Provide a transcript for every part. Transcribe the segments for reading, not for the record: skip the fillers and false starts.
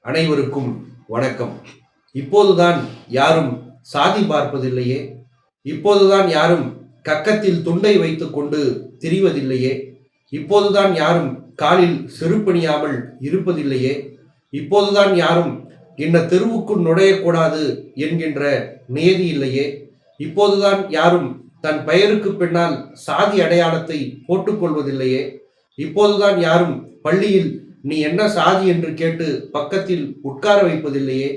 அனைவருக்கும் வணக்கம். இப்போதுதான் யாரும் சாதி பார்ப்பதில்லையே, இப்போதுதான் யாரும் கக்கத்தில் துண்டை வைத்துக் கொண்டு திரிவதில்லையே, இப்போதுதான் யாரும் காலில் செருப்பணியாமல் இருப்பதில்லையே, இப்போதுதான் யாரும் இன்ன தெருவுக்குள் நுழையக்கூடாது என்கின்ற நியதி இல்லையே, இப்போதுதான் யாரும் தன் பெயருக்கு பின்னால் சாதி அடையாளத்தை போட்டுக்கொள்வதில்லையே, இப்போதுதான் யாரும் பள்ளியில் நீ என்ன சாதி என்று கேட்டு பக்கத்தில் உட்கார வைப்பதில்லையே,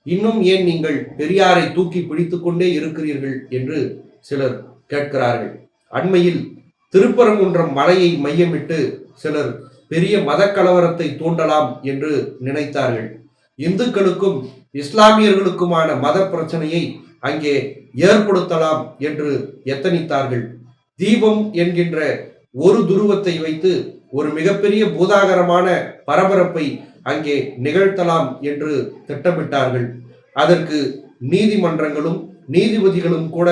இன்னும் ஏன் நீங்கள் பெரியாரை தூக்கி பிடித்துக் கொண்டே இருக்கிறீர்கள் என்று சிலர் கேட்கிறார்கள். அண்மையில் திருப்பரங்குன்றம் மலையை மையமிட்டு சிலர் பெரிய மத கலவரத்தை தூண்டலாம் என்று நினைத்தார்கள். இந்துக்களுக்கும் இஸ்லாமியர்களுக்குமான மத பிரச்சனையை அங்கே ஏற்படுத்தலாம் என்று எத்தனித்தார்கள். தீபம் என்கின்ற ஒரு துருவத்தை வைத்து ஒரு மிகப்பெரிய பூதாகரமான பரபரப்பை அங்கே நிகழ்த்தலாம் என்று திட்டமிட்டார்கள். அதற்கு நீதிமன்றங்களும் நீதிபதிகளும் கூட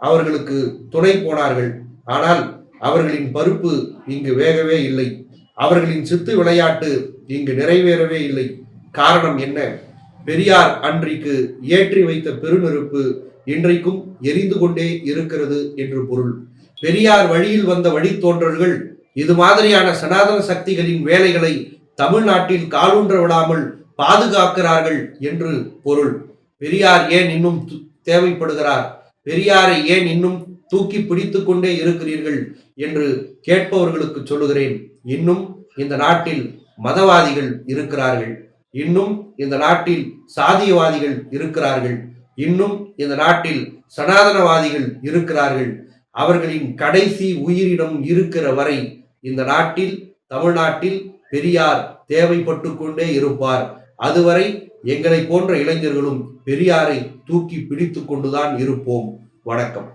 அவர்களுக்கு துணை போனார்கள். ஆனால் அவர்களின் பருப்பு இங்கு வேகவே இல்லை. அவர்களின் சித்து விளையாட்டு இங்கு நிறைவேறவே இல்லை. காரணம் என்ன? பெரியார் அன்றைக்கு ஏற்றி வைத்த பெருநெருப்பு இன்றைக்கும் எரிந்து கொண்டே இருக்கிறது என்று பொருள். பெரியார் வழியில் வந்த வழித்தோன்றல்கள் இது மாதிரியான சனாதன சக்திகளின் வேலைகளை தமிழ்நாட்டில் காலூன்ற விடாமல் பாதுகாக்கிறார்கள் என்று பொருள். பெரியார் ஏன் இன்னும் தேவைப்படுகிறார்? பெரியாரை ஏன் இன்னும் தூக்கி பிடித்துக் கொண்டே இருக்கிறீர்கள் என்று கேட்பவர்களுக்கு சொல்லுகிறேன், இன்னும் இந்த நாட்டில் மதவாதிகள் இருக்கிறார்கள், இன்னும் இந்த நாட்டில் சாதியவாதிகள் இருக்கிறார்கள், இன்னும் இந்த நாட்டில் சனாதனவாதிகள் இருக்கிறார்கள். அவர்களின் கடைசி உயிரினம் இருக்கிற வரை இந்த நாட்டில், தமிழ்நாட்டில் பெரியார் தேவைப்பட்டு கொண்டே இருப்பார். அதுவரை எங்களை போன்ற இளைஞர்களும் பெரியாரை தூக்கி பிடித்து கொண்டுதான் இருப்போம். வணக்கம்.